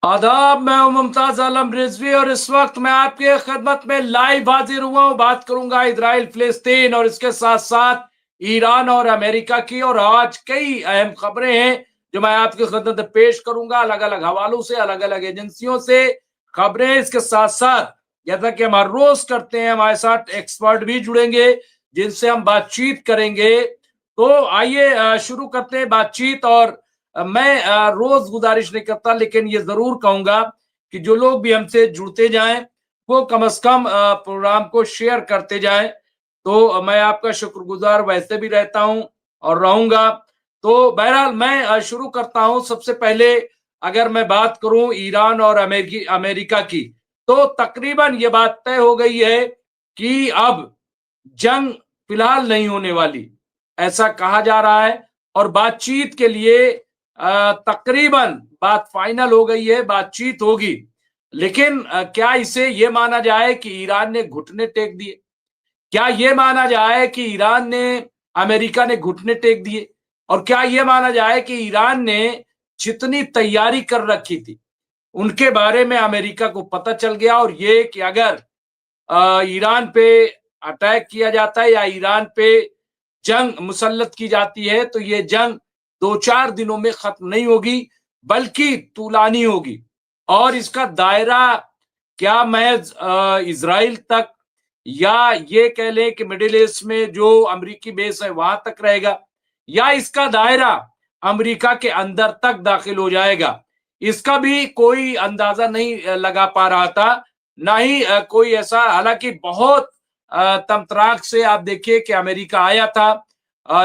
आदाब, मैं हूं मुमताज आलम रिजवी और इस वक्त मैं आपके खिदमत में लाइव हाजिर हुआ हूं। बात करूंगा इजराइल फिलिस्तीन और इसके साथ साथ ईरान और अमेरिका की। और आज कई अहम खबरें हैं जो मैं आपकी खिदमत में पेश करूंगा, अलग अलग हवालों से, अलग अलग एजेंसियों से खबरें। इसके साथ साथ जैसा कि हम हर रोज करते हैं, हमारे साथ एक्सपर्ट भी जुड़ेंगे जिनसे हम बातचीत करेंगे। तो आइए शुरू करते हैं बातचीत। और मैं रोज गुजारिश नहीं करता, लेकिन ये जरूर कहूंगा कि जो लोग भी हमसे जुड़ते जाएं वो कम से कम प्रोग्राम को शेयर करते जाएं। तो मैं आपका शुक्रगुजार वैसे भी रहता हूं और रहूंगा। तो बहरहाल मैं शुरू करता हूं। सबसे पहले अगर मैं बात करूं ईरान और अमेरिका की, तो तकरीबन ये बात तय हो गई है कि अब जंग फिलहाल नहीं होने वाली, ऐसा कहा जा रहा है। और बातचीत के लिए तकरीबन बात फाइनल हो गई है, बातचीत होगी। लेकिन क्या इसे ये माना जाए कि ईरान ने घुटने टेक दिए? क्या ये माना जाए कि ईरान ने अमेरिका ने घुटने टेक दिए? और क्या ये माना जाए कि ईरान ने जितनी तैयारी कर रखी थी उनके बारे में अमेरिका को पता चल गया, और ये कि अगर ईरान पे अटैक किया जाता है या ईरान पे जंग मुसल्लत की जाती है, तो ये जंग 2-4 दिनों में खत्म नहीं होगी बल्कि तूलानी होगी। और इसका दायरा क्या महज इजराइल तक, या ये कह लें कि मिडिल ईस्ट में जो अमेरिकी बेस है वहां तक रहेगा, या इसका दायरा अमेरिका के अंदर तक दाखिल हो जाएगा, इसका भी कोई अंदाजा नहीं लगा पा रहा था। ना ही कोई ऐसा, हालांकि बहुत तमतराक से आप देखिए कि अमेरिका आया था।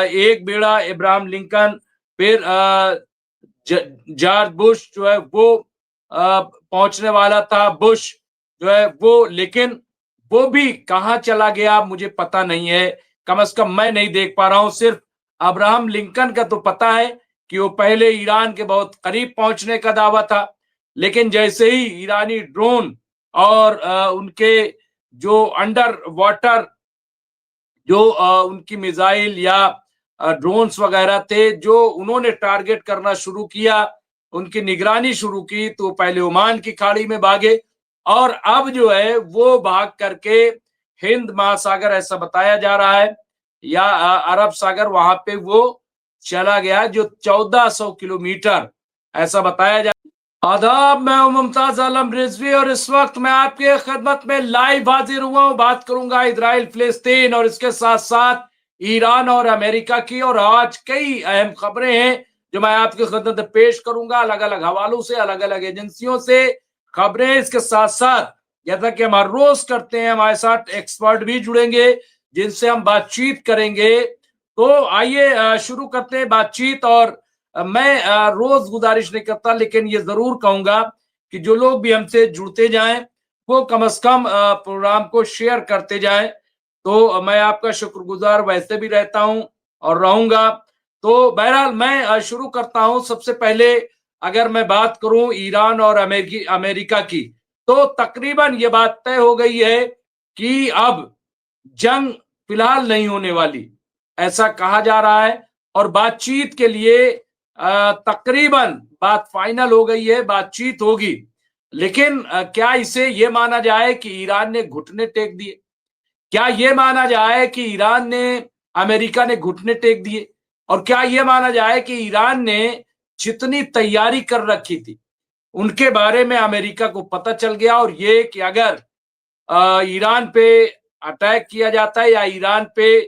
एक बेड़ा इब्राहिम लिंकन, फिर जॉर्ज बुश जो है वो पहुंचने वाला था, बुश जो है वो, लेकिन वो भी कहां चला गया मुझे पता नहीं है। कम से कम मैं नहीं देख पा रहा हूं। सिर्फ अब्राहम लिंकन का तो पता है कि वो पहले ईरान के बहुत करीब पहुंचने का दावा था, लेकिन जैसे ही ईरानी ड्रोन और उनके जो अंडर वाटर जो उनकी मिसाइल या ड्रोन्स वगैरह थे, जो उन्होंने टारगेट करना शुरू किया, उनकी निगरानी शुरू की, तो पहले ओमान की खाड़ी में भागे और अब जो है वो भाग करके हिंद महासागर, ऐसा बताया जा रहा है, या अरब सागर, वहां पे वो चला गया, जो 1400 किलोमीटर ऐसा बताया जा। आदाब, मैं हूं मुमताज आलम रिजवी और इस वक्त मैं आपके खिदमत में लाइव हाजिर हुआ हूं। बात करूंगा इजराइल फिलिस्तीन और इसके साथ साथ ईरान और अमेरिका की। और आज कई अहम खबरें हैं जो मैं आपकी खिदमत में पेश करूंगा, अलग अलग हवालों से, अलग अलग एजेंसियों से खबरें। इसके साथ साथ जैसा कि हम हर रोज करते हैं, हमारे साथ एक्सपर्ट भी जुड़ेंगे जिनसे हम बातचीत करेंगे। तो आइए शुरू करते हैं बातचीत। और मैं रोज गुजारिश नहीं करता, लेकिन ये जरूर कहूंगा कि जो लोग भी हमसे जुड़ते जाएं वो कम से कम प्रोग्राम को शेयर करते जाएं। तो मैं आपका शुक्रगुजार वैसे भी रहता हूं और रहूंगा। तो बहरहाल मैं शुरू करता हूं। सबसे पहले अगर मैं बात करूं ईरान और अमेरिका की, तो तकरीबन ये बात तय हो गई है कि अब जंग फिलहाल नहीं होने वाली, ऐसा कहा जा रहा है। और बातचीत के लिए तकरीबन बात फाइनल हो गई है, बातचीत होगी। लेकिन क्या इसे ये माना जाए कि ईरान ने घुटने टेक दिए? क्या ये माना जाए कि ईरान ने, अमेरिका ने घुटने टेक दिए? और क्या ये माना जाए कि ईरान ने जितनी तैयारी कर रखी थी उनके बारे में अमेरिका को पता चल गया, और ये कि अगर ईरान पे अटैक किया जाता है या ईरान पे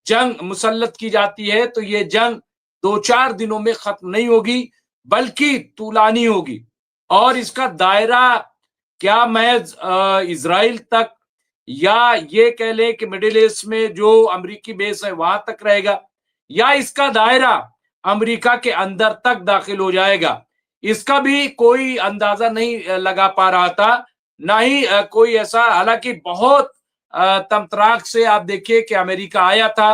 जंग मुसल्लत की जाती है, तो ये जंग 2-4 दिनों में खत्म नहीं होगी बल्कि तूलानी होगी। और इसका दायरा क्या महज इजराइल तक, या ये कह लें कि मिडिल ईस्ट में जो अमेरिकी बेस है वहां तक रहेगा, या इसका दायरा अमेरिका के अंदर तक दाखिल हो जाएगा, इसका भी कोई अंदाजा नहीं लगा पा रहा था। ना ही कोई ऐसा, हालांकि बहुत तमतराक से आप देखिए कि अमेरिका आया था।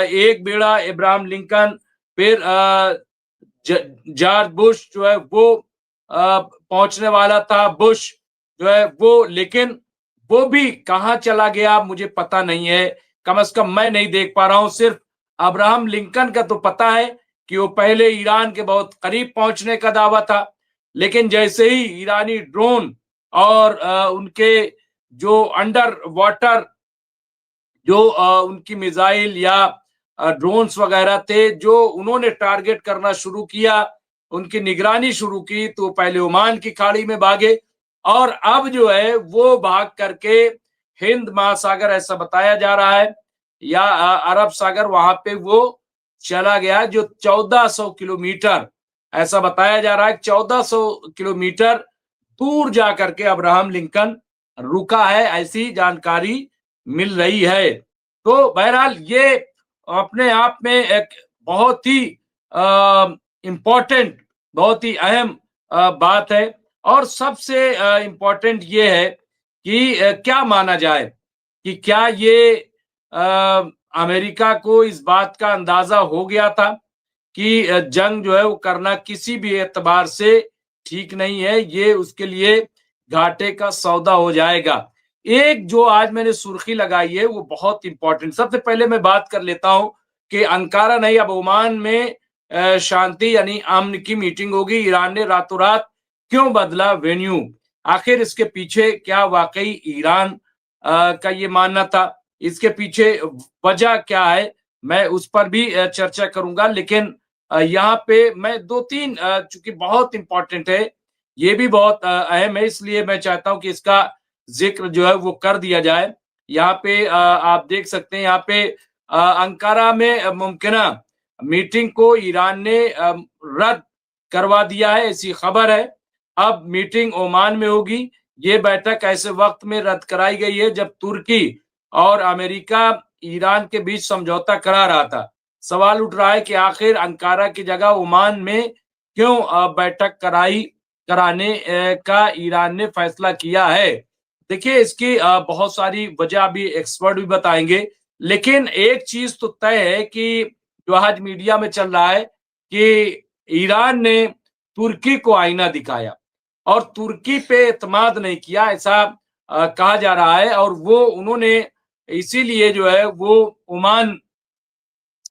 एक बेड़ा इब्राहिम लिंकन, फिर जॉर्ज बुश जो है वो पहुंचने वाला था, बुश जो है वो, लेकिन वो भी कहां चला गया मुझे पता नहीं है। कम से कम मैं नहीं देख पा रहा हूं। सिर्फ अब्राहम लिंकन का तो पता है कि वो पहले ईरान के बहुत करीब पहुंचने का दावा था, लेकिन जैसे ही ईरानी ड्रोन और उनके जो अंडर वाटर जो उनकी मिसाइल या ड्रोन्स वगैरह थे, जो उन्होंने टारगेट करना शुरू किया, उनकी निगरानी शुरू की, तो पहले ओमान की खाड़ी में भागे और अब जो है वो भाग करके हिंद महासागर, ऐसा बताया जा रहा है, या अरब सागर, वहां पे वो चला गया, जो 1400 किलोमीटर, ऐसा बताया जा रहा है, 1400 किलोमीटर दूर जा करके अब्राहम लिंकन रुका है, ऐसी जानकारी मिल रही है। तो बहरहाल ये अपने आप में एक बहुत ही इम्पोर्टेंट, बहुत ही अहम बात है। और सबसे इम्पोर्टेंट ये है कि क्या माना जाए कि क्या ये अमेरिका को इस बात का अंदाजा हो गया था कि जंग जो है वो करना किसी भी एतबार से ठीक नहीं है, ये उसके लिए घाटे का सौदा हो जाएगा। एक जो आज मैंने सुर्खी लगाई है वो बहुत इंपॉर्टेंट, सबसे पहले मैं बात कर लेता हूं कि अंकारा नहीं, अब ओमान में शांति यानी अमन की मीटिंग होगी। ईरान ने रातों रात क्यों बदला वेन्यू, आखिर इसके पीछे क्या वाकई ईरान का ये मानना था, इसके पीछे वजह क्या है, मैं उस पर भी चर्चा करूंगा। लेकिन यहाँ पे मैं दो तीन, चूंकि बहुत इंपॉर्टेंट है, ये भी बहुत अहम है, इसलिए मैं चाहता हूं कि इसका जिक्र जो है वो कर दिया जाए। यहाँ पे आप देख सकते हैं, यहाँ पे अंकारा में मुमकिना मीटिंग को ईरान ने रद्द करवा दिया है, ऐसी खबर है। अब मीटिंग ओमान में होगी। ये बैठक ऐसे वक्त में रद्द कराई गई है जब तुर्की और अमेरिका ईरान के बीच समझौता करा रहा था। सवाल उठ रहा है कि आखिर अंकारा की जगह ओमान में क्यों बैठक कराने का ईरान ने फैसला किया है। देखिए, इसकी बहुत सारी वजह अभी एक्सपर्ट भी बताएंगे, लेकिन एक चीज तो तय है कि जो आज मीडिया में चल रहा है कि ईरान ने तुर्की को आईना दिखाया और तुर्की पे एतमाद नहीं किया, ऐसा कहा जा रहा है। और वो उन्होंने इसीलिए जो है वो ओमान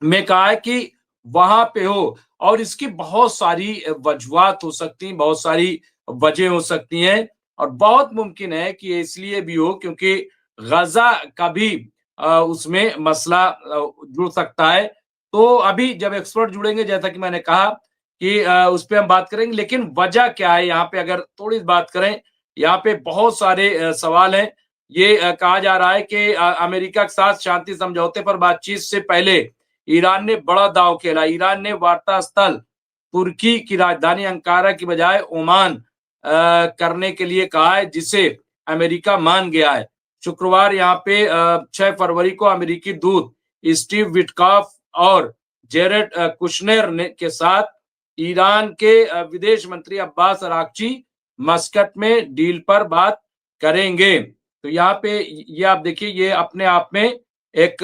में कहा है कि वहां पे हो, और इसकी बहुत सारी वजूहात हो सकती हैं, बहुत सारी वजह हो सकती हैं, और बहुत मुमकिन है कि ये इसलिए भी हो क्योंकि गजा का भी उसमें मसला जुड़ सकता है। तो अभी जब एक्सपर्ट जुड़ेंगे, जैसा कि मैंने कहा कि उस पर हम बात करेंगे, लेकिन वजह क्या है यहाँ पे अगर थोड़ी बात करें, यहाँ पे बहुत सारे सवाल हैं। ये कहा जा रहा है कि अमेरिका के साथ शांति समझौते पर बातचीत से पहले ईरान ने बड़ा दांव खेला। ईरान ने वार्ता स्थल तुर्की की राजधानी अंकारा की बजाय ओमान करने के लिए कहा है, जिसे अमेरिका मान गया है। शुक्रवार यहाँ पे 6 फरवरी को अमेरिकी दूत स्टीव विटकॉफ और जेरेड कुशनेर ने के साथ ईरान के विदेश मंत्री अब्बास अराक्ची मस्कट में डील पर बात करेंगे। तो यहाँ पे ये आप देखिए, ये अपने आप में एक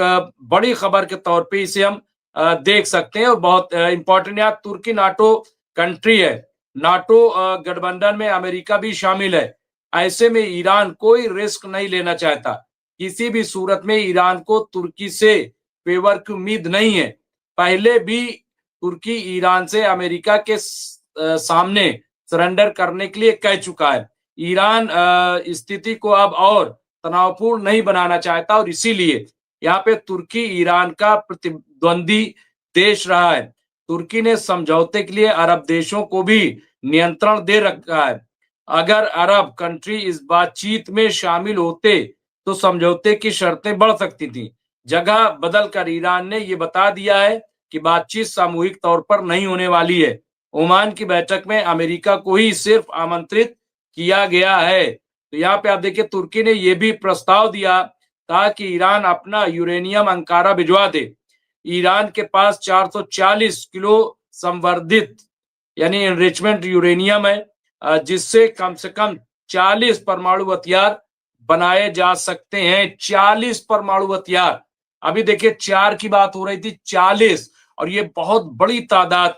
बड़ी खबर के तौर पे इसे हम देख सकते हैं, और बहुत इंपॉर्टेंट। यहाँ तुर्की नाटो कंट्री है, नाटो गठबंधन में अमेरिका भी शामिल है। ऐसे में ईरान कोई रिस्क नहीं लेना चाहता, किसी भी सूरत में ईरान को तुर्की से फेवर की उम्मीद नहीं है। पहले भी तुर्की ईरान से अमेरिका के सामने सरेंडर करने के लिए कह चुका है। ईरान स्थिति को अब और तनावपूर्ण नहीं बनाना चाहता, और इसीलिए यहाँ पे तुर्की ईरान का प्रतिद्वंदी देश रहा है। तुर्की ने समझौते के लिए अरब देशों को भी नियंत्रण दे रखा है। अगर अरब कंट्री इस बातचीत में शामिल होते तो समझौते की शर्तें बढ़ सकती थी। जगह बदलकर ईरान ने यह बता दिया है कि बातचीत सामूहिक तौर पर नहीं होने वाली है। ओमान की बैठक में अमेरिका को ही सिर्फ आमंत्रित किया गया है। तो यहाँ पे आप देखिए, तुर्की ने यह भी प्रस्ताव दिया ताकि ईरान अपना यूरेनियम अंकारा भिजवा दे। ईरान के पास 440 किलो संवर्धित यानी एनरिचमेंट यूरेनियम है, जिससे कम से कम 40 परमाणु हथियार बनाए जा सकते हैं। 40 परमाणु हथियार, अभी देखिए 4 की बात हो रही थी, 40, और ये बहुत बड़ी तादाद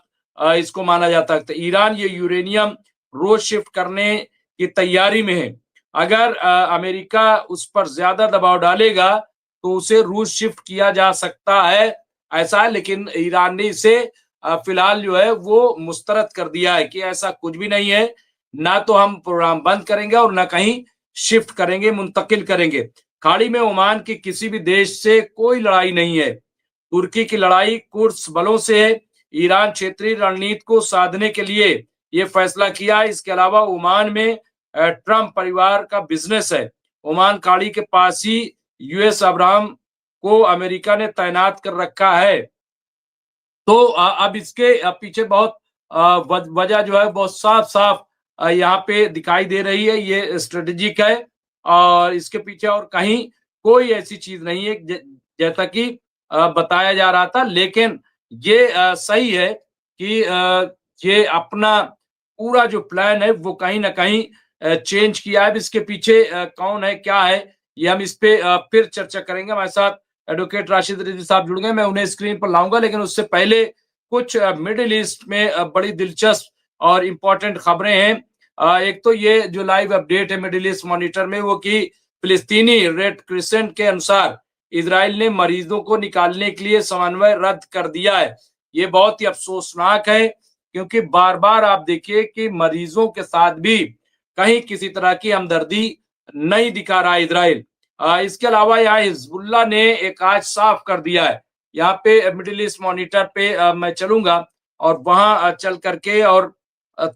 इसको माना जाता है। ईरान ये यूरेनियम रोज शिफ्ट करने की तैयारी में है। अगर अमेरिका उस पर ज्यादा दबाव डालेगा तो उसे रूस शिफ्ट किया जा सकता है, ऐसा है। लेकिन ईरान ने इसे फिलहाल जो है वो मुस्तरद कर दिया है कि ऐसा कुछ भी नहीं है। ना तो हम प्रोग्राम बंद करेंगे और ना कहीं शिफ्ट करेंगे, मुंतकिल करेंगे। खाड़ी में ओमान की किसी भी देश से कोई लड़ाई नहीं है। तुर्की की लड़ाई कुर्स बलों से है। ईरान क्षेत्रीय रणनीति को साधने के लिए ये फैसला किया। इसके अलावा ओमान में ट्रंप परिवार का बिजनेस है। ओमान खाड़ी के पास ही यूएस अब्राहम को अमेरिका ने तैनात कर रखा है। तो अब इसके पीछे बहुत वजह जो है बहुत साफ साफ यहाँ पे दिखाई दे रही है। ये स्ट्रेटेजिक है और इसके पीछे और कहीं कोई ऐसी चीज नहीं है जैसा कि बताया जा रहा था। लेकिन ये सही है कि ये अपना पूरा जो प्लान है वो कहीं ना कहीं चेंज किया है। इसके पीछे कौन है, क्या है, ये हम इस पे फिर चर्चा करेंगे। हमारे साथ एडवोकेट राशिद रिजवी साहब जुड़ गए, मैं उन्हें स्क्रीन पर लाऊंगा। लेकिन उससे पहले कुछ मिडिल ईस्ट में बड़ी दिलचस्प और इंपॉर्टेंट खबरें हैं। एक तो ये जो लाइव अपडेट है मिडिल ईस्ट मॉनिटर में वो कि फिलिस्तीनी रेड क्रिसेंट के अनुसार इजराइल ने मरीजों को निकालने के लिए समन्वय रद्द कर दिया है। ये बहुत ही अफसोसनाक है क्योंकि बार बार आप देखिए कि मरीजों के साथ भी कहीं किसी तरह की हमदर्दी नहीं दिखा रहा इजराइल। इसके अलावा यहाँ हिजबुल्ला ने एक आज साफ कर दिया है। यहाँ पे मिडिल ईस्ट मॉनिटर पे मैं चलूंगा और वहां चल करके और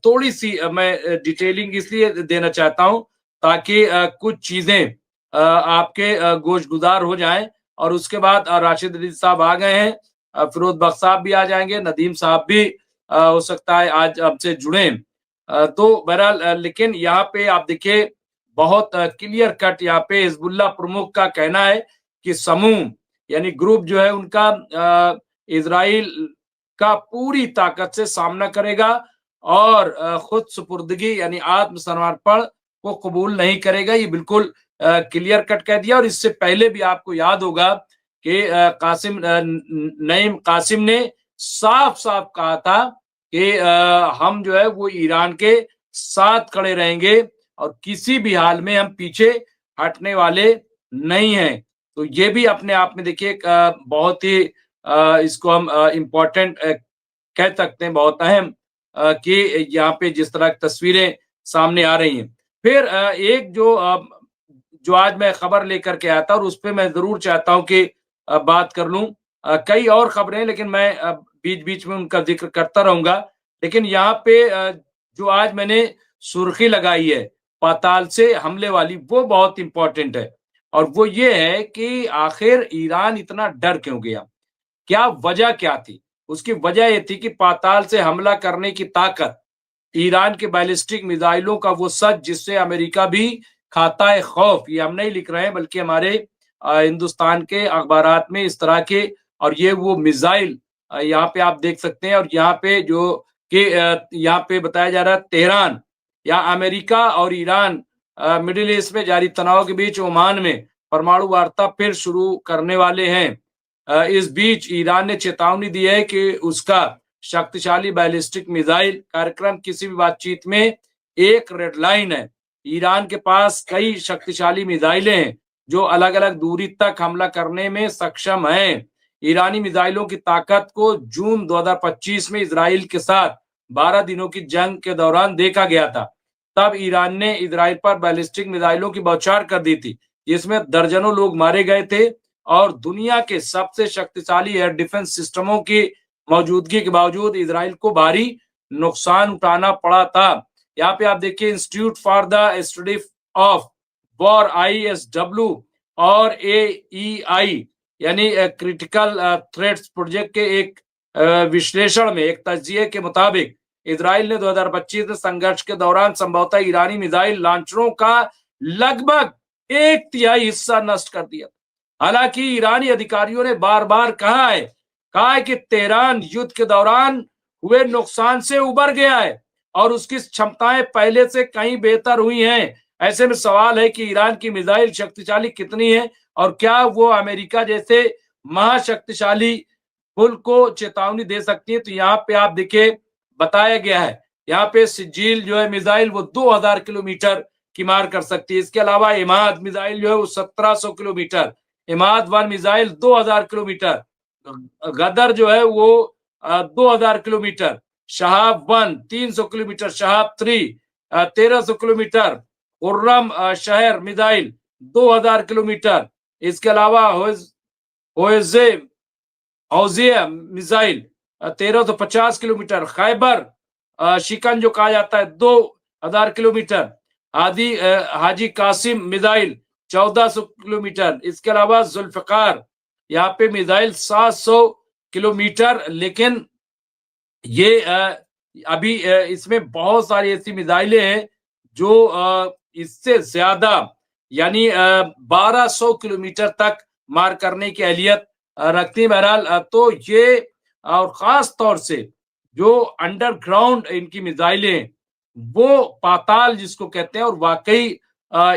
थोड़ी सी मैं डिटेलिंग इसलिए देना चाहता हूं ताकि कुछ चीजें आपके गोशगुजार हो जाएं। और उसके बाद राशिद रिजवी साहब आ गए हैं, फिरोज बख्श साहब भी आ जाएंगे, नदीम साहब भी हो सकता है आज आपसे जुड़े। तो बहरहाल लेकिन यहाँ पे आप देखिए बहुत क्लियर कट यहाँ पे हिजबुल्ला प्रमुख का कहना है कि समूह यानी ग्रुप जो है उनका इजराइल का पूरी ताकत से सामना करेगा और खुद सुपुर्दगी यानी आत्मसमर्पण को कबूल नहीं करेगा। ये बिल्कुल क्लियर कट कह दिया। और इससे पहले भी आपको याद होगा कि नईम कासिम ने साफ साफ कहा था कि हम जो है वो ईरान के साथ खड़े रहेंगे और किसी भी हाल में हम पीछे हटने वाले नहीं हैं। तो ये भी अपने आप में देखिए बहुत ही इसको हम इम्पोर्टेंट कह सकते हैं, बहुत अहम कि यहाँ पे जिस तरह की तस्वीरें सामने आ रही हैं। फिर एक जो आज मैं खबर लेकर के आया था और उस पर मैं जरूर चाहता हूं कि बात कर लूं। कई और खबरें लेकिन मैं बीच बीच में उनका जिक्र करता रहूंगा। लेकिन यहाँ पे जो आज मैंने सुर्खी लगाई है पाताल से हमले वाली, वो बहुत इंपॉर्टेंट है। और वो ये है कि आखिर ईरान इतना डर क्यों गया, क्या वजह क्या थी। उसकी वजह ये थी कि पाताल से हमला करने की ताकत, ईरान के बैलिस्टिक मिसाइलों का वो सच जिससे अमेरिका भी खाता है खौफ। ये हम नहीं लिख रहे हैं बल्कि हमारे हिंदुस्तान के अखबारात में इस तरह के, और ये वो मिसाइल यहाँ पे आप देख सकते हैं। और यहाँ पे जो कि यहाँ पे बताया जा रहा है तेहरान या अमेरिका और ईरान मिडिल ईस्ट में जारी तनाव के बीच ओमान में परमाणु वार्ता फिर शुरू करने वाले हैं। इस बीच ईरान ने चेतावनी दी है कि उसका शक्तिशाली बैलिस्टिक मिसाइल कार्यक्रम किसी भी बातचीत में एक रेड लाइन है। ईरान के पास कई शक्तिशाली मिसाइलें हैं जो अलग अलग दूरी तक हमला करने में सक्षम हैं। ईरानी मिसाइलों की ताकत को जून 2025 में इजराइल के साथ 12 दिनों की जंग के दौरान देखा गया था। तब ईरान ने इजराइल पर बैलिस्टिक मिसाइलों की बौछार कर दी थी जिसमें दर्जनों लोग मारे गए थे और दुनिया के सबसे शक्तिशाली एयर डिफेंस सिस्टमों की मौजूदगी के बावजूद इजराइल को भारी नुकसान उठाना पड़ा था। यहाँ पे आप देखिए institute for the study of war ISW और AEI यानी क्रिटिकल थ्रेट्स प्रोजेक्ट के एक विश्लेषण में एक तजिए के मुताबिक इजराइल ने 2025 में संघर्ष के दौरान संभवतः ईरानी मिसाइल लॉन्चरों का लगभग 1/3 हिस्सा नष्ट कर दिया। हालांकि ईरानी अधिकारियों ने बार बार कहा है कि तेहरान युद्ध के दौरान हुए नुकसान से उबर गया है और उसकी क्षमताएं पहले से कहीं बेहतर हुई हैं। ऐसे में सवाल है कि ईरान की मिसाइल शक्तिशाली कितनी है और क्या वो अमेरिका जैसे महाशक्तिशाली मुल्क को चेतावनी दे सकती है। तो यहाँ पे आप देखिए बताया गया है, यहाँ पे सिजील जो है मिसाइल वो 2000 किलोमीटर की मार कर सकती है। इसके अलावा इमाद मिसाइल जो है वो 1700 किलोमीटर, इमाद 1 मिसाइल 2000 किलोमीटर, गदर जो है वो 2000 kilometre, Shahab 1 300 kilometre, Shahab 3 1300 kilometre, Khurram शहर मिसाइल 2000 किलोमीटर, इसके अलावा होजे हौजिया मिसाइल 1350 किलोमीटर, खैबर शिकन जो कहा जाता है 2000 किलोमीटर, हाजी कासिम मिसाइल 1400 किलोमीटर, इसके अलावा जुल्फकार यहाँ पे मिसाइल 700 किलोमीटर। लेकिन ये अभी इसमें बहुत सारी ऐसी मिसाइलें हैं जो इससे ज्यादा यानी 1200 किलोमीटर तक मार करने की अहलियत रखती है। बहरहाल तो ये और खास तौर से जो अंडरग्राउंड इनकी मिसाइलें हैं, वो पाताल जिसको कहते हैं, और वाकई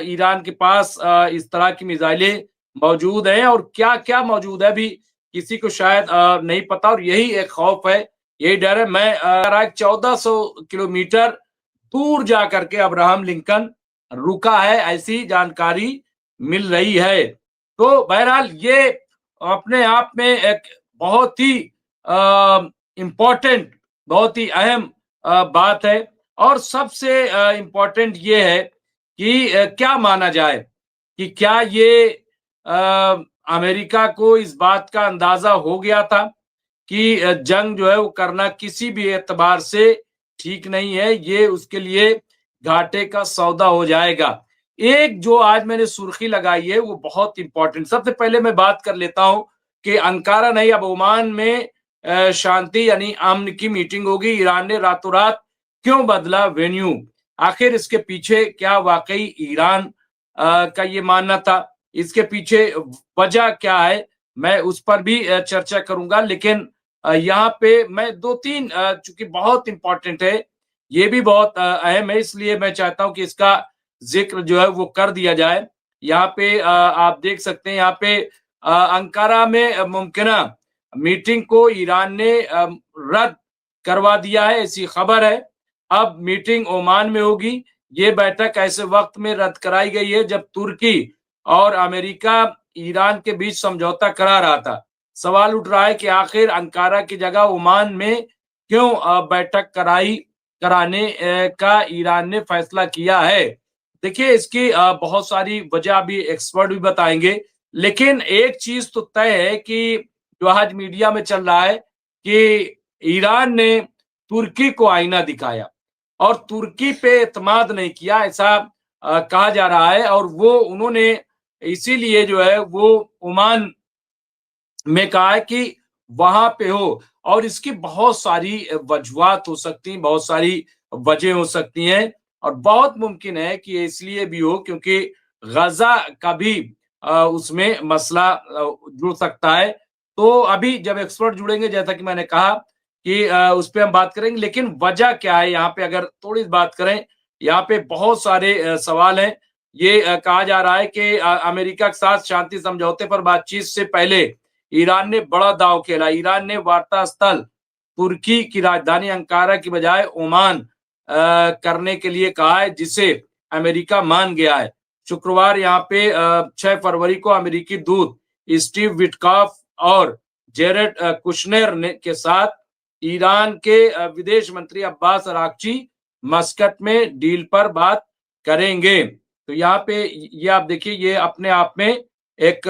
ईरान के पास इस तरह की मिसाइलें मौजूद हैं, और क्या क्या मौजूद है अभी किसी को शायद नहीं पता, और यही एक खौफ है, यही डर है। मैं 1400 किलोमीटर दूर जाकर के अब्राहम लिंकन रुका है, ऐसी जानकारी मिल रही है। तो बहरहाल ये अपने आप में एक बहुत ही इम्पोर्टेंट, बहुत ही अहम बात है। और सबसे इम्पोर्टेंट ये है कि क्या माना जाए कि क्या ये अमेरिका को इस बात का अंदाजा हो गया था कि जंग जो है वो करना किसी भी एतबार से ठीक नहीं है, ये उसके लिए घाटे का सौदा हो जाएगा। एक जो आज मैंने सुर्खी लगाई है वो बहुत इंपॉर्टेंट, सबसे पहले मैं बात कर लेता हूं कि अंकारा नहीं, अब ओमान में शांति यानी अमन की मीटिंग होगी। ईरान ने रातों रात क्यों बदला वेन्यू, आखिर इसके पीछे क्या वाकई ईरान का ये मानना था, इसके पीछे वजह क्या है, मैं उस पर भी चर्चा करूंगा। लेकिन यहाँ पे मैं दो तीन, चूंकि बहुत इंपॉर्टेंट है, ये भी बहुत अहम है, इसलिए मैं चाहता हूं कि इसका जिक्र जो है वो कर दिया जाए। यहाँ पे आप देख सकते हैं, यहाँ पे अंकारा में मुमकिना मीटिंग को ईरान ने रद्द करवा दिया है, ऐसी खबर है। अब मीटिंग ओमान में होगी। ये बैठक ऐसे वक्त में रद्द कराई गई है जब तुर्की और अमेरिका ईरान के बीच समझौता करा रहा था। सवाल उठ रहा है कि आखिर अंकारा की जगह ओमान में क्यों बैठक कराने का ईरान ने फैसला किया है। देखिए, इसकी बहुत सारी वजह अभी एक्सपर्ट भी बताएंगे, लेकिन एक चीज तो तय है कि जो आज मीडिया में चल रहा है कि ईरान ने तुर्की को आईना दिखाया और तुर्की पे एतमाद नहीं किया, ऐसा कहा जा रहा है। और वो उन्होंने इसीलिए जो है वो ओमान में कहा है कि वहां पे हो, और इसकी बहुत सारी वजूहात हो सकती हैं, बहुत सारी वजह हो सकती हैं, और बहुत मुमकिन है कि इसलिए भी हो क्योंकि गजा का भी उसमें मसला जुड़ सकता है। तो अभी जब एक्सपर्ट जुड़ेंगे, जैसा कि मैंने कहा कि उस पर हम बात करेंगे, लेकिन वजह क्या है यहाँ पे अगर थोड़ी बात करें, यहाँ पे बहुत सारे सवाल हैं। ये कहा जा रहा है कि अमेरिका के साथ शांति समझौते पर बातचीत से पहले ईरान ने बड़ा दांव खेला। ईरान ने वार्ता स्थल तुर्की की राजधानी अंकारा की बजाय ओमान करने के लिए कहा है, जिसे अमेरिका मान गया है। शुक्रवार यहाँ पे 6 फरवरी को अमेरिकी दूत स्टीव विटकॉफ और जेरेड कुशनेर के साथ ईरान के विदेश मंत्री अब्बास अराक्ची मस्कट में डील पर बात करेंगे। तो यहाँ पे ये आप देखिए, ये अपने आप में एक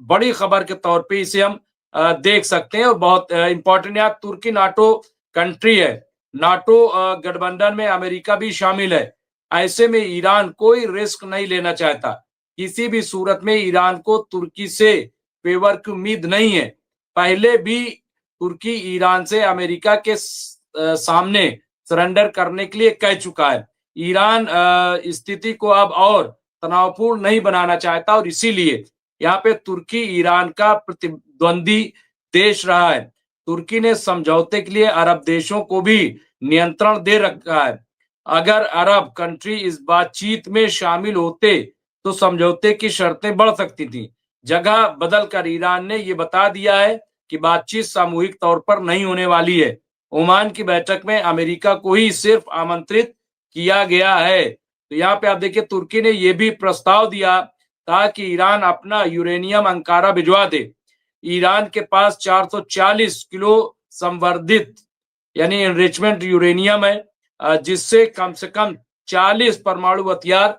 बड़ी खबर के तौर पे इसे हम देख सकते हैं, और बहुत इंपॉर्टेंट है। तुर्की नाटो कंट्री है, नाटो गठबंधन में अमेरिका भी शामिल है। ऐसे में ईरान कोई रिस्क नहीं लेना चाहता, किसी भी सूरत में ईरान को तुर्की से फेवर की उम्मीद नहीं है। पहले भी तुर्की ईरान से अमेरिका के सामने सरेंडर करने के लिए कह चुका है। ईरान स्थिति को अब और तनावपूर्ण नहीं बनाना चाहता, और इसीलिए यहाँ पे तुर्की ईरान का प्रतिद्वंदी देश रहा है। तुर्की ने समझौते के लिए अरब देशों को भी नियंत्रण दे रखा है। अगर अरब कंट्री इस बातचीत में शामिल होते तो समझौते की शर्तें बढ़ सकती थी। जगह बदलकर ईरान ने ये बता दिया है कि बातचीत सामूहिक तौर पर नहीं होने वाली है। ओमान की बैठक में अमेरिका को ही सिर्फ आमंत्रित किया गया है। तो यहाँ पे आप देखिए, तुर्की ने यह भी प्रस्ताव दिया ताकि ईरान अपना यूरेनियम अंकारा भिजवा दे। ईरान के पास 440 किलो संवर्धित यानी एनरिचमेंट यूरेनियम है, जिससे कम से कम 40 परमाणु हथियार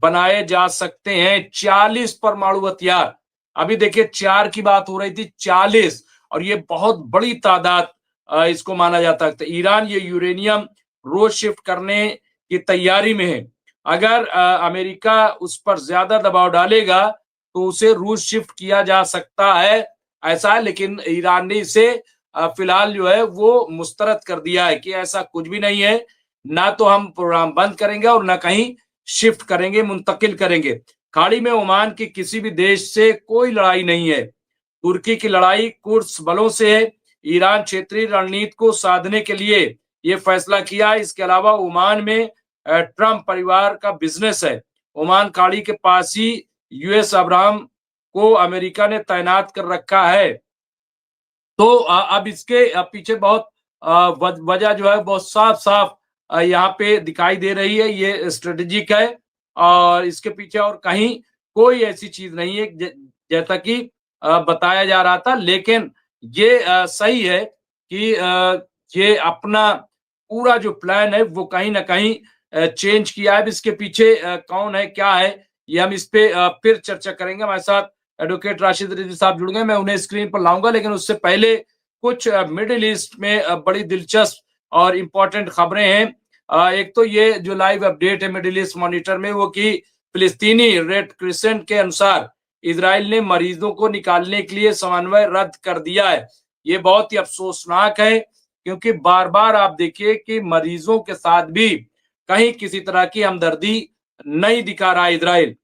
बनाए जा सकते हैं। 40 परमाणु हथियार। अभी देखिए 4 की बात हो रही थी, 40, और ये बहुत बड़ी तादाद इसको माना जाता है। ईरान ये यूरेनियम रोज शिफ्ट करने की तैयारी में है। अगर अमेरिका उस पर ज्यादा दबाव डालेगा तो उसे रूस शिफ्ट किया जा सकता है, ऐसा है। लेकिन ईरान ने इसे फिलहाल जो है वो मुस्तरद कर दिया है कि ऐसा कुछ भी नहीं है, ना तो हम प्रोग्राम बंद करेंगे और ना कहीं शिफ्ट करेंगे, मुंतकिल करेंगे। खाड़ी में ओमान के किसी भी देश से कोई लड़ाई नहीं है। तुर्की की लड़ाई कुर्स बलों से है। ईरान क्षेत्रीय रणनीति को साधने के लिए ये फैसला किया। इसके अलावा ओमान में ट्रंप परिवार का बिजनेस है। ओमान खाड़ी के पास ही यूएस अब्राहम को अमेरिका ने तैनात कर रखा है। तो अब इसके पीछे बहुत वजह जो है बहुत साफ साफ यहाँ पे दिखाई दे रही है। ये स्ट्रेटेजिक है और इसके पीछे और कहीं कोई ऐसी चीज नहीं है जैसा कि बताया जा रहा था। लेकिन ये सही है कि ये अपना पूरा जो प्लान है वो कहीं ना कहीं चेंज किया है। इसके पीछे कौन है, क्या है, ये हम इस पे फिर चर्चा करेंगे। हमारे साथ एडवोकेट राशिद रिजवी साहब जुड़ गए, मैं उन्हें स्क्रीन पर लाऊंगा। लेकिन उससे पहले कुछ मिडिल ईस्ट में बड़ी दिलचस्प और इंपॉर्टेंट खबरें हैं। एक तो ये जो लाइव अपडेट है मिडिल ईस्ट मॉनिटर में, वो कि फिलिस्तीनी रेड क्रिसेंट के अनुसार इजराइल ने मरीजों को निकालने के लिए समन्वय रद्द कर दिया है। ये बहुत ही अफसोसनाक है, क्योंकि बार बार आप देखिए कि मरीजों के साथ भी कहीं किसी तरह की हमदर्दी नहीं दिखा रहा इजराइल।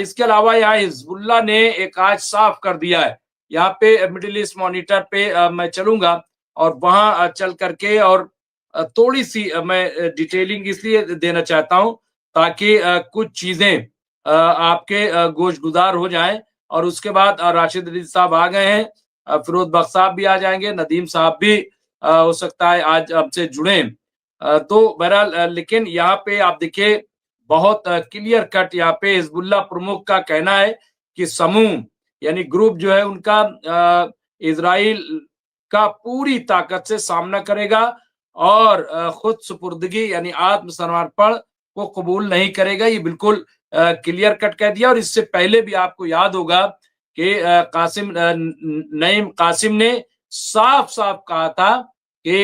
इसके अलावा यहाँ हिजबुल्लाह ने एक आज साफ कर दिया है। यहाँ पे मिडिल ईस्ट मॉनिटर पे मैं चलूंगा और वहां चल करके और थोड़ी सी मैं डिटेलिंग इसलिए देना चाहता हूं ताकि कुछ चीजें आपके गोशगुजार हो जाएं। और उसके बाद राशिद रिजवी साहब आ गए हैं, फिरोज बख्श साहब भी आ जाएंगे, नदीम साहब भी हो सकता है आज आपसे जुड़े। तो बहरहाल लेकिन यहाँ पे आप देखिए बहुत क्लियर कट यहाँ पे हिजबुल्लाह प्रमुख का कहना है कि समूह यानी ग्रुप जो है उनका इजराइल का पूरी ताकत से सामना करेगा और खुद सुपुर्दगी यानी आत्मसमर्पण को कबूल नहीं करेगा। ये बिल्कुल क्लियर कट कह दिया। और इससे पहले भी आपको याद होगा कि नईम कासिम ने साफ साफ कहा था कि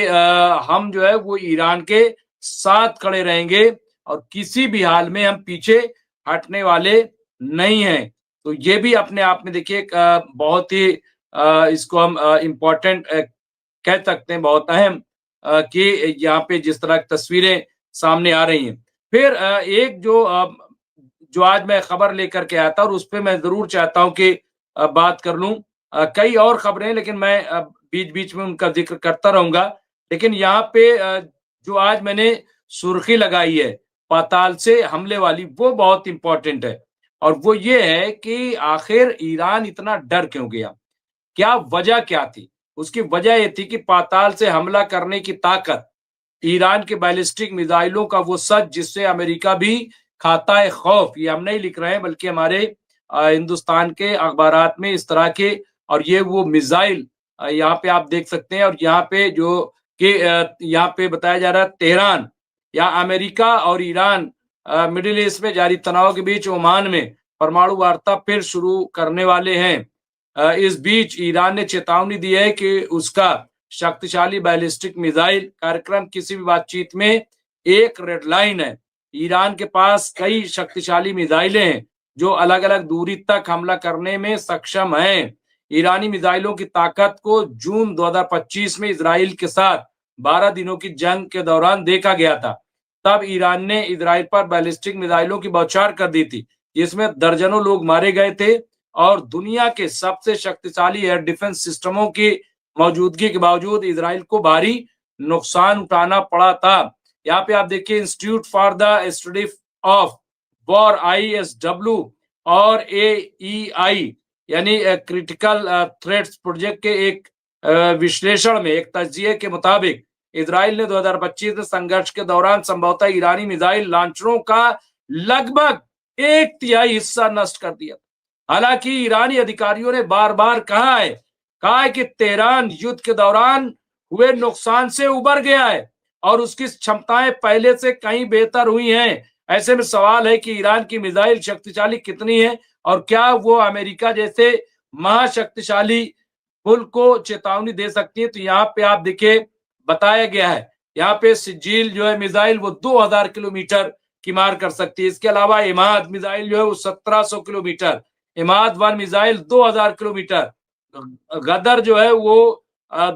हम जो है वो ईरान के साथ खड़े रहेंगे और किसी भी हाल में हम पीछे हटने वाले नहीं हैं। तो ये भी अपने आप में देखिए बहुत ही इसको हम इम्पोर्टेंट कह सकते हैं, बहुत अहम कि यहाँ पे जिस तरह की तस्वीरें सामने आ रही हैं। फिर एक जो आज मैं खबर लेकर के आया था और उस पर मैं जरूर चाहता हूं कि बात कर लूं। कई और खबरें, लेकिन मैं बीच बीच में उनका जिक्र करता रहूंगा। लेकिन यहाँ पे जो आज मैंने सुर्खी लगाई है पाताल से हमले वाली, वो बहुत इंपॉर्टेंट है। और वो ये है कि आखिर ईरान इतना डर क्यों गया, क्या वजह क्या थी। उसकी वजह ये थी कि पाताल से हमला करने की ताकत, ईरान के बैलिस्टिक मिसाइलों का वो सच जिससे अमेरिका भी खाता है खौफ। ये हम नहीं लिख रहे हैं बल्कि हमारे हिंदुस्तान के अखबारात में इस तरह के, और ये वो मिसाइल यहाँ पे आप देख सकते हैं। और यहाँ पे जो कि यहाँ पे बताया जा रहा है तेहरान या अमेरिका और ईरान मिडिल ईस्ट में जारी तनाव के बीच ओमान में परमाणु वार्ता फिर शुरू करने वाले हैं। इस बीच ईरान ने चेतावनी दी है कि उसका शक्तिशाली बैलिस्टिक मिसाइल कार्यक्रम किसी भी बातचीत में एक रेड लाइन है। ईरान के पास कई शक्तिशाली मिसाइलें हैं जो अलग अलग दूरी तक हमला करने में सक्षम हैं। ईरानी मिसाइलों की ताकत को जून 2025 में इजराइल के साथ 12 दिनों की जंग के दौरान देखा गया था। तब ईरान ने इजराइल पर बैलिस्टिक मिसाइलों की बौछार कर दी थी, जिसमें दर्जनों लोग मारे गए थे और दुनिया के सबसे शक्तिशाली एयर डिफेंस सिस्टमों की मौजूदगी के बावजूद इजराइल को भारी नुकसान उठाना पड़ा था। यहाँ पे आप देखिए institute for the study of war ISW और AEI यानी क्रिटिकल थ्रेट्स प्रोजेक्ट के एक विश्लेषण में, एक तज्जिए के मुताबिक इजराइल ने 2025 में संघर्ष के दौरान संभवतः ईरानी मिसाइल लॉन्चरों का लगभग 1/3 हिस्सा नष्ट कर दिया। हालांकि ईरानी अधिकारियों ने बार बार कहा है कि तेहरान युद्ध के दौरान हुए नुकसान से उबर गया है और उसकी क्षमताएं पहले से कहीं बेहतर हुई हैं। ऐसे में सवाल है कि ईरान की मिसाइल शक्तिशाली कितनी है और क्या वो अमेरिका जैसे महाशक्तिशाली मुल्क को चेतावनी दे सकती है। तो यहाँ पे आप देखिए बताया गया है, यहाँ पे सिज्जील जो है मिसाइल वो 2000 किलोमीटर की मार कर सकती है। इसके अलावा इमाद मिसाइल जो है वो 1700 किलोमीटर, इमाद 1 मिसाइल 2000 किलोमीटर, गदर जो है वो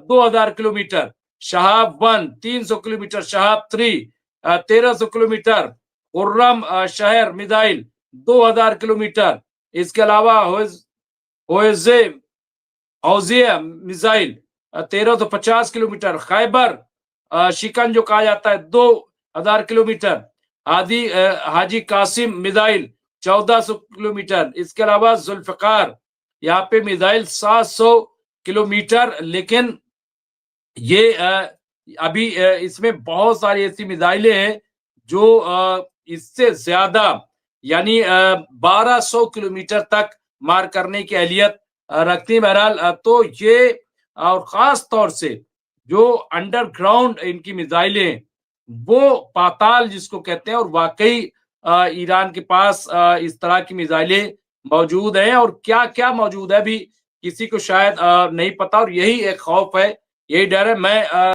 2000 kilometre, Shahab 1 300 kilometre, Shahab 3 1300 kilometre, Khurram शहर मिसाइल 2000 किलोमीटर। इसके अलावा होजे हौजिया मिसाइल 1350 किलोमीटर, खैबर शिकन जो कहा जाता है 2000 किलोमीटर, हाजी कासिम मिसाइल 1400 किलोमीटर। इसके अलावा जुल्फकार यहाँ पे मिसाइल 700 किलोमीटर। लेकिन ये अभी इसमें बहुत सारी ऐसी मिसाइलें हैं जो इससे ज्यादा यानी 1200 किलोमीटर तक मार करने की अहलियत रखती है। बहरहाल तो ये और खास तौर से जो अंडरग्राउंड इनकी मिसाइलें वो पाताल जिसको कहते हैं, और वाकई ईरान के पास इस तरह की मिसाइलें मौजूद हैं और क्या क्या मौजूद है भी किसी को शायद नहीं पता, और यही एक खौफ है, यही डर है। मैं